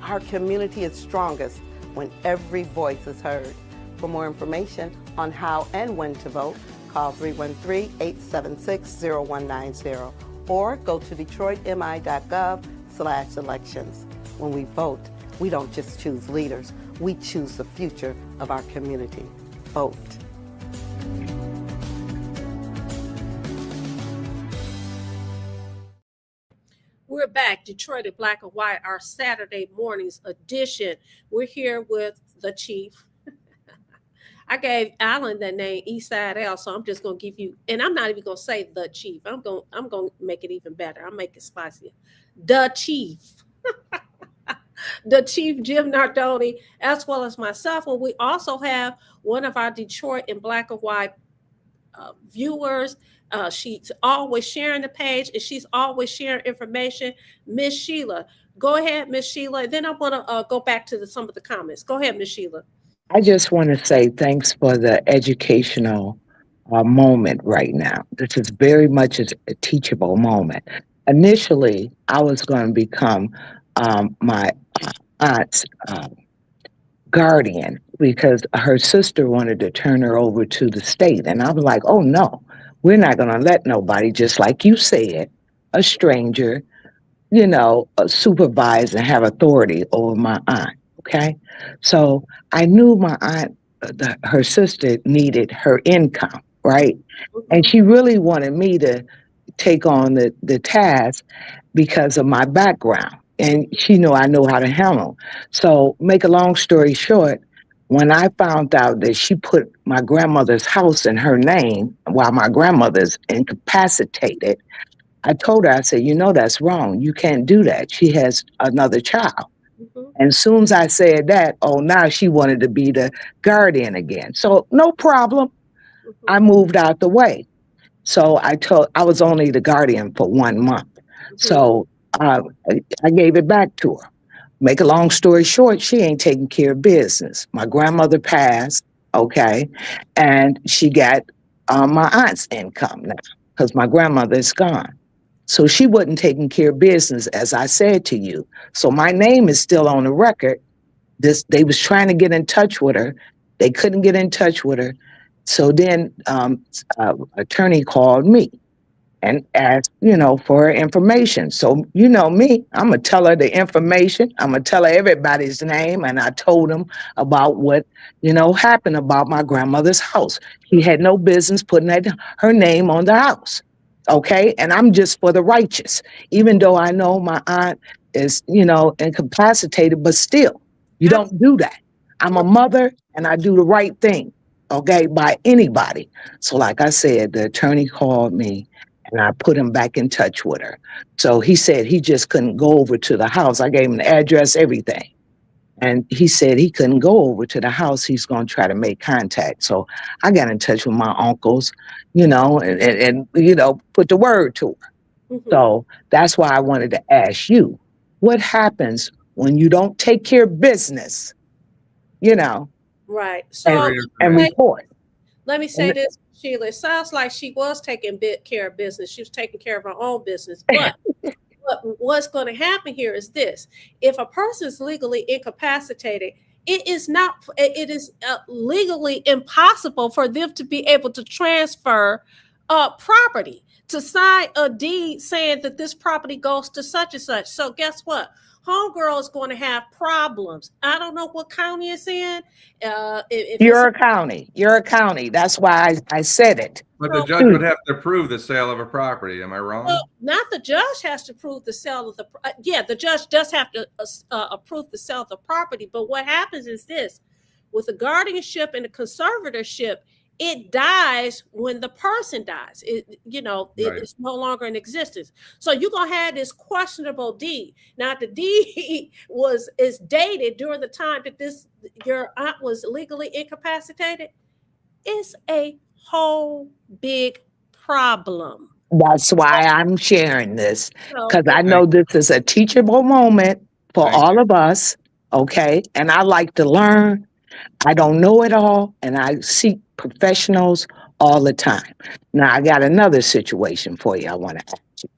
Our community is strongest when every voice is heard. For more information on how and when to vote, call 313-876-0190 or go to detroitmi.gov/elections. When we vote, we don't just choose leaders, we choose the future of our community. vote. We're back, Detroit in Black and White, our Saturday mornings edition. We're here with the chief. I gave Allan that name, Eastside L, so I'm just gonna give you, and I'm not even gonna say the chief. I'm gonna make it even better. I'll make it spicier. The chief. The chief, Jim Nardone, as well as myself. And we also have one of our Detroit in Black and White viewers. She's always sharing the page and she's always sharing information. Miss Sheila, go ahead, Miss Sheila. And then I want to go back to some of the comments. Go ahead, Miss Sheila. I just want to say thanks for the educational moment right now. This is very much a teachable moment. Initially, I was going to become my aunt's guardian because her sister wanted to turn her over to the state. And I was like, oh no, we're not going to let nobody, just like you said, a stranger, supervise and have authority over my aunt. Okay. So I knew my aunt, her sister needed her income, right? And she really wanted me to take on the task because of my background. And she knew I know how to handle. So make a long story short, when I found out that she put my grandmother's house in her name while my grandmother's incapacitated, I told her, I said, that's wrong. You can't do that. She has another child. And as soon as I said that, now she wanted to be the guardian again. So no problem. I moved out the way. So I was only the guardian for 1 month. So I gave it back to her. Make a long story short, she ain't taking care of business. My grandmother passed, okay, and she got my aunt's income now because my grandmother is gone. So she wasn't taking care of business, as I said to you. So my name is still on the record. They was trying to get in touch with her. They couldn't get in touch with her. So then attorney called me and asked, for her information. So me, I'm going to tell her the information. I'm going to tell her everybody's name. And I told them about what, happened about my grandmother's house. She had no business putting her name on the house. Okay. And I'm just for the righteous, even though I know my aunt is, incapacitated, but still, you don't do that. I'm a mother and I do the right thing. Okay. By anybody. So like I said, the attorney called me and I put him back in touch with her. So he said he just couldn't go over to the house. I gave him the address, everything. And he said he couldn't go over to the house. He's going to try to make contact. So I got in touch with my uncles, and put the word to her. So that's why I wanted to ask you, what happens when you don't take care of business, Right. So and report? Let me say this, Sheila. It sounds like she was taking care of business. She was taking care of her own business. But what's going to happen here is this. If a person is legally incapacitated, it is legally impossible for them to be able to transfer property, to sign a deed saying that this property goes to such and such. So guess what? Homegirl is going to have problems. I don't know what county it's in. You're a county. That's why I said it. But the judge would have to approve the sale of a property. Am I wrong? Well, not the judge has to approve the sale of the. The judge does have to approve the sale of the property. But what happens is this: with the guardianship and the conservatorship, it dies when the person dies. It's no longer in existence. So you're gonna have this questionable deed. Now, the deed is dated during the time that your aunt was legally incapacitated. It's a whole big problem. That's why I'm sharing this, because I know this is a teachable moment for all of us. Okay, and I like to learn. I don't know it all, and I seek professionals all the time. Now, I got another situation for you I want to ask you.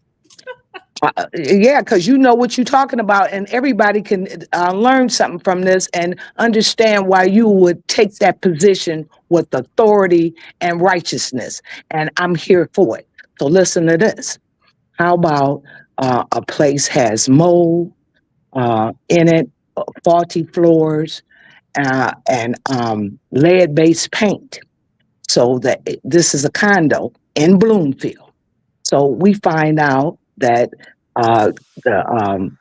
Because you know what you're talking about, and everybody can learn something from this and understand why you would take that position with authority and righteousness. And I'm here for it. So listen to this. How about a place has mold in it, faulty floors, and lead-based paint. So that this is a condo in Bloomfield. So we find out that the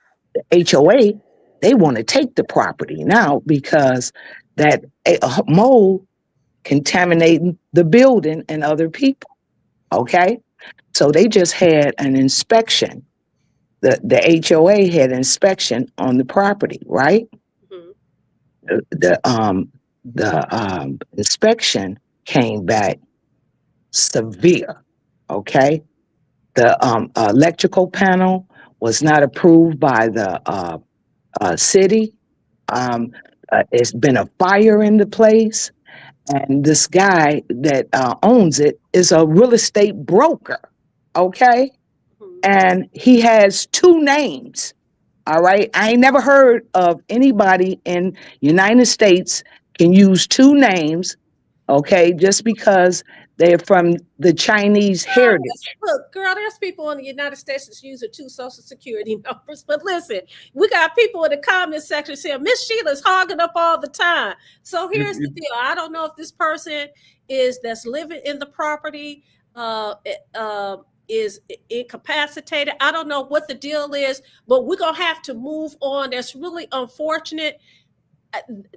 HOA, they want to take the property now because that mold contaminating the building and other people. Okay, so they just had an inspection. The HOA had inspection on the property, right? Mm-hmm. The inspection came back severe. Okay, the electrical panel was not approved by the city. It's been a fire in the place, and this guy that owns it is a real estate broker. Okay, and he has two names. All right, I ain't never heard of anybody in United States can use two names. Okay, just because they're from the Chinese heritage. Look, girl, there's people in the United States that's using two social security numbers. But listen, we got people in the comment section saying Miss Sheila's hogging up all the time. So here's the deal. I don't know if this person that's living in the property is incapacitated. I don't know what the deal is, but we're gonna have to move on. That's really unfortunate.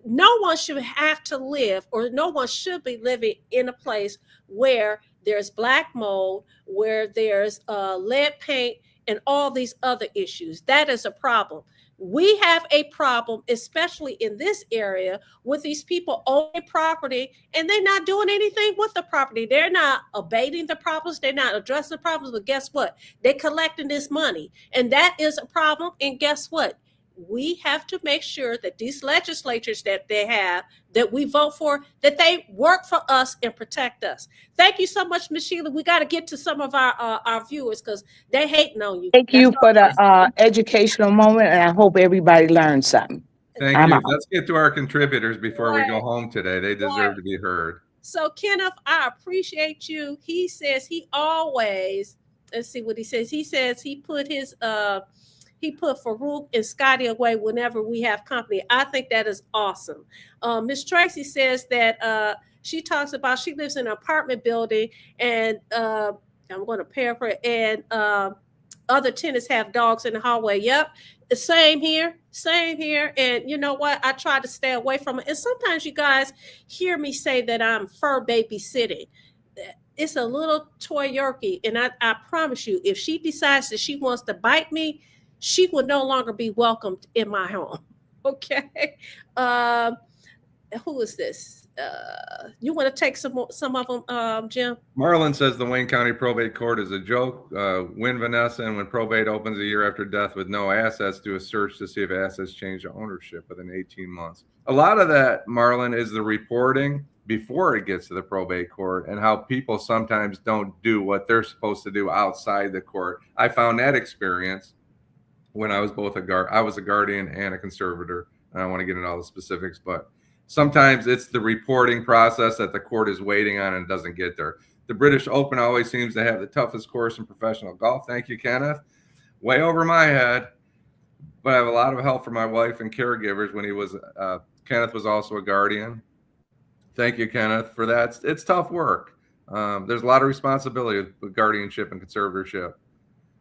No one should have to live, or no one should be living in a place where there's black mold, where there's lead paint, and all these other issues. That is a problem. We have a problem, especially in this area, with these people owning property and they're not doing anything with the property. They're not abating the problems. They're not addressing the problems. But guess what? They're collecting this money. And that is a problem. And guess what? We have to make sure that these legislatures that they have, that we vote for, that they work for us and protect us. Thank you so much, Ms. Sheila. We got to get to some of our viewers because they're hating on you. Thank you for the educational moment, and I hope everybody learned something. Thank you. Let's get to our contributors before we go home today. They deserve to be heard. So, Kenneth, I appreciate you. He says he always, let's see what he says. He says he put Farouk and Scotty away whenever we have company. I think that is awesome. Miss Tracy says that she talks about she lives in an apartment building, and I'm going to paraphrase, and other tenants have dogs in the hallway. Yep, the same here. And you know what? I try to stay away from it. And sometimes you guys hear me say that I'm fur babysitting. It's a little toy Yorkie, and I promise you, if she decides that she wants to bite me, she will no longer be welcomed in my home. Okay. Who is this? You want to take some of them, Jim? Marlon says the Wayne County Probate Court is a joke. Win Vanessa, and when probate opens a year after death with no assets, do a search to see if assets change ownership within 18 months. A lot of that, Marlon, is the reporting before it gets to the probate court and how people sometimes don't do what they're supposed to do outside the court. I found that experience when I was I was a guardian and a conservator. I don't want to get into all the specifics, but sometimes it's the reporting process that the court is waiting on and doesn't get there. The British Open always seems to have the toughest course in professional golf. Thank you, Kenneth. Way over my head, but I have a lot of help from my wife and caregivers when Kenneth was also a guardian. Thank you, Kenneth, for that. It's tough work. There's a lot of responsibility with guardianship and conservatorship.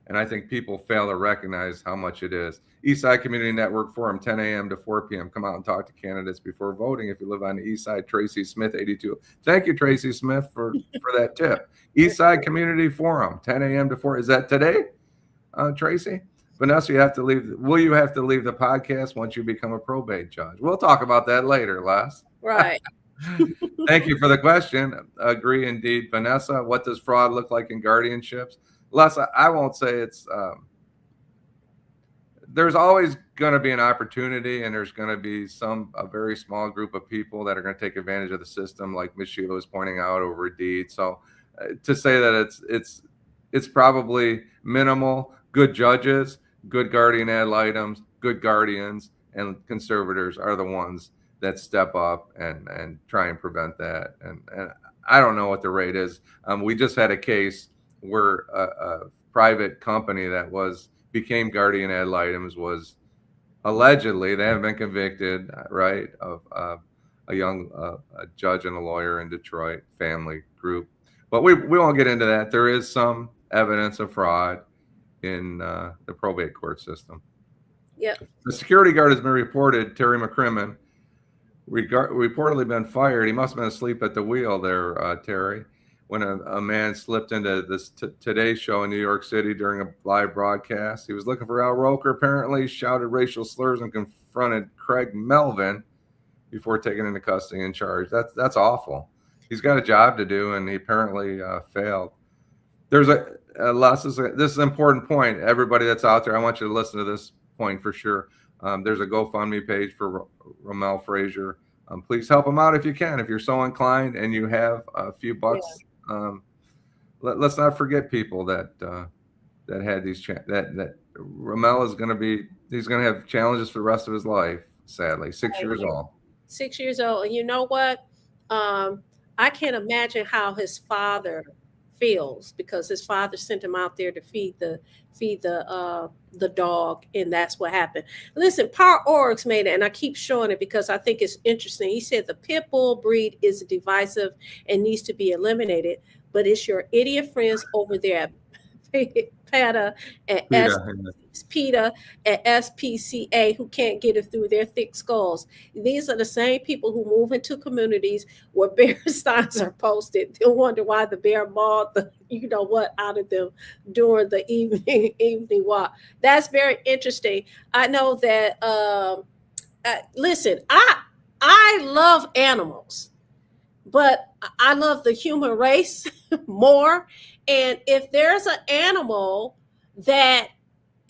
And I think people fail to recognize how much it is. Eastside Community Network Forum, 10 a.m. to 4 p.m. Come out and talk to candidates before voting. If you live on the East Side, Tracy Smith, 82. Thank you, Tracy Smith, for that tip. Eastside Community Forum, 10 a.m. to 4. Is that today, Tracy? Vanessa, will you have to leave the podcast once you become a probate judge? We'll talk about that later, Les. Right. Thank you for the question. Agree indeed. Vanessa, what does fraud look like in guardianships? Les, I won't say it's there's always going to be an opportunity, and there's going to be a very small group of people that are going to take advantage of the system, like Ms. Sheila was pointing out, over a deed. So to say that it's probably minimal. Good judges, good guardian ad litems, good guardians, and conservators are the ones that step up and try and prevent that. And I don't know what the rate is. We just had a case where a private company that became guardian ad litems was allegedly, they haven't been convicted, right, of a young a judge and a lawyer in Detroit family group. But we won't get into that. There is some evidence of fraud in the probate court system. Yeah. The security guard has been reported, Terry McCrimmon, reportedly been fired. He must have been asleep at the wheel there, Terry, when a man slipped into this Today Show in New York City during a live broadcast. He was looking for Al Roker, apparently, shouted racial slurs and confronted Craig Melvin before taken into custody and charged. That's awful. He's got a job to do, and he apparently failed. There's this is an important point. Everybody that's out there, I want you to listen to this point for sure. There's a GoFundMe page for Ramel Frazier. Please help him out if you can. If you're so inclined and you have a few bucks, let's not forget people that had these that Ramel is going to be. He's going to have challenges for the rest of his life. Sadly, 6 years old. 6 years old, and you know what? I can't imagine how his father feels, because his father sent him out there to feed the dog, and that's what happened. Listen, Paul Orix made it, and I keep showing it because I think it's interesting. He said the pit bull breed is divisive and needs to be eliminated, but it's your idiot friends over there at PETA and PETA and SPCA who can't get it through their thick skulls. These are the same people who move into communities where bear signs are posted. They'll wonder why the bear mauled the out of them during the evening walk. That's very interesting. I know that listen, I love animals, but I love the human race more. And if there's an animal that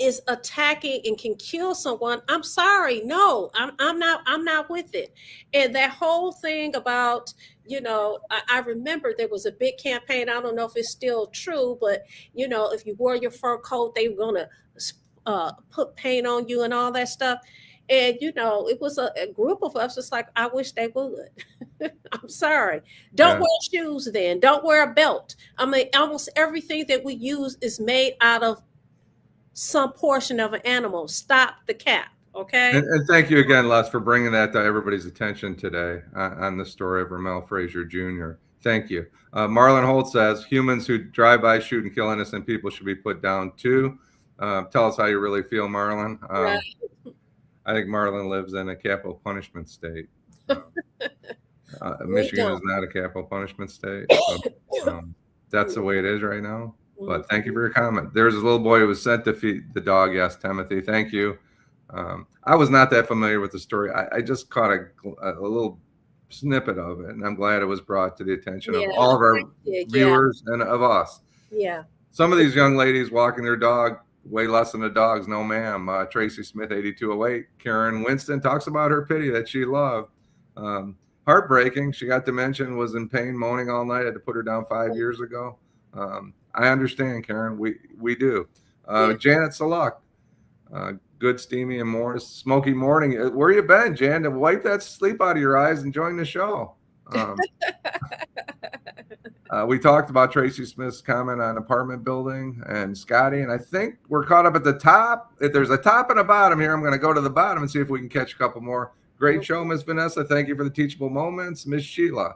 is attacking and can kill someone, I'm sorry, no, I'm not with it. And that whole thing about, I remember there was a big campaign. I don't know if it's still true, but if you wore your fur coat, they were gonna put paint on you and all that stuff. And it was a group of us. It's like, I wish they would. I'm sorry. Don't wear shoes then. Don't wear a belt. I mean, almost everything that we use is made out of some portion of an animal. Stop the cap. Okay. And thank you again, Les, for bringing that to everybody's attention today on the story of Ramel Frazier Jr. Thank you. Marlon Holt says humans who drive by, shoot, and kill innocent people should be put down too. Tell us how you really feel, Marlon. Right. I think Marlon lives in a capital punishment state. Michigan is not a capital punishment state. So, that's the way it is right now. But thank you for your comment. There's a little boy who was sent to feed the dog. Yes, Timothy. Thank you. I was not that familiar with the story. I just caught a little snippet of it, and I'm glad it was brought to the attention of all of our viewers and of us. Yeah. Some of these young ladies walking their dog way less than a dog's. No, ma'am. Tracy Smith, 8208. Karen Winston talks about her pity that she loved. Heartbreaking. She got dementia, was in pain, moaning all night. Had to put her down 5 years ago. I understand, Karen. We do. Janet Saluk. Good, steamy, and smoky morning. Where you been, Jan? To wipe that sleep out of your eyes and join the show. We talked about Tracy Smith's comment on apartment building and Scotty, and I think we're caught up at the top. If there's a top and a bottom here, I'm going to go to the bottom and see if we can catch a couple more. Great show, Miss Vanessa. Thank you for the teachable moments. Miss Sheila.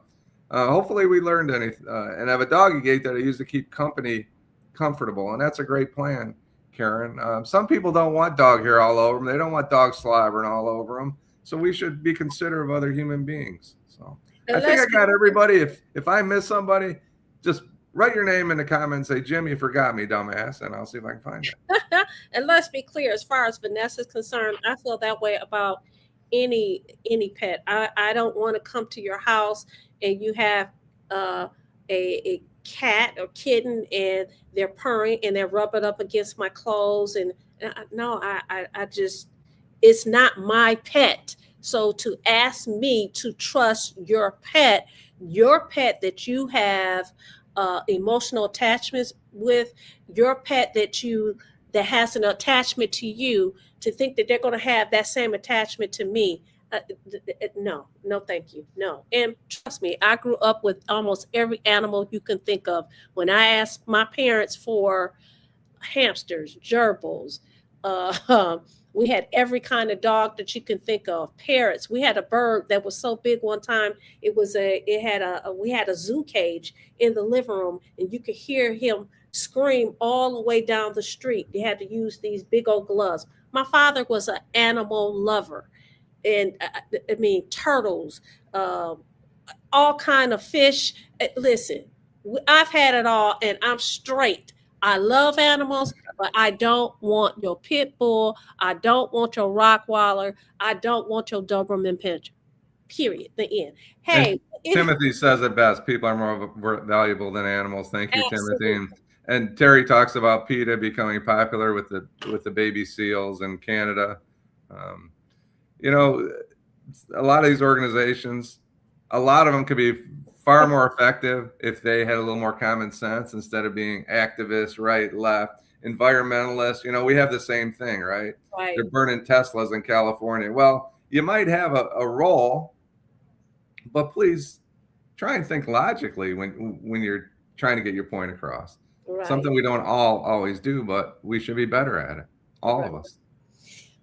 Hopefully we learned anything and have a doggy gate that I use to keep company comfortable, and that's a great plan, Karen. Some people don't want dog hair all over them. They don't want dog slobbering all over them. So we should be considerate of other human beings. So I think I got everybody. If I miss somebody, just write your name in the comments. Say, Jim, you forgot me, dumbass, and I'll see if I can find it. And let's be clear, as far as Vanessa's concerned, I feel that way about any pet. I don't want to come to your house and you have a cat or kitten and they're purring and they're rubbing up against my clothes. And no, I just, it's not my pet. So to ask me to trust your pet that you have emotional attachments with, your pet that has an attachment to you, to think that they're going to have that same attachment to me. No, thank you. No. And trust me, I grew up with almost every animal you can think of. When I asked my parents for hamsters, gerbils, We had every kind of dog that you can think of. Parrots. We had a bird that was so big one time. We had a zoo cage in the living room, and you could hear him scream all the way down the street. They had to use these big old gloves. My father was an animal lover, and I mean turtles, all kind of fish. Listen, I've had it all, and I'm straight. I love animals, but I don't want your pit bull. I don't want your Rottweiler. I don't want your Doberman Pinscher. Period. The end. Hey, Timothy says it best. People are more valuable than animals. Thank you, absolutely. Timothy. And Terry talks about PETA becoming popular with the baby seals in Canada. You know, a lot of these organizations, a lot of them could be far more effective if they had a little more common sense instead of being activists, right, left, environmentalists. You know, we have the same thing, right? Right. They're burning Teslas in California. Well, you might have a role, but please try and think logically when you're trying to get your point across. Right. Something we don't all always do, but we should be better at it. All of us.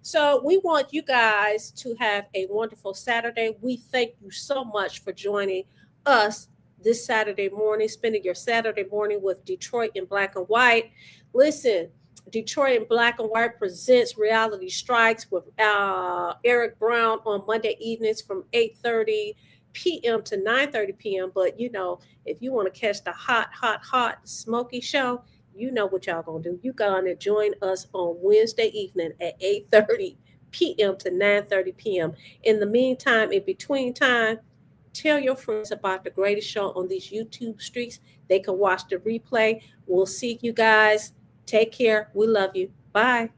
So we want you guys to have a wonderful Saturday. We thank you so much for joining us this Saturday morning, spending your Saturday morning with Detroit in Black and White. Listen, Detroit in Black and White presents Reality Strikes with Eric Brown on Monday evenings from 8:30 p.m. to 9:30 p.m. But, you know, if you want to catch the hot, smoky show, you know what y'all gonna do. You gonna join us on Wednesday evening at 8:30 p.m. to 9:30 p.m. In the meantime, in between time, tell your friends about the greatest show on these YouTube streets. They can watch the replay. We'll see you guys. Take care. We love you. Bye.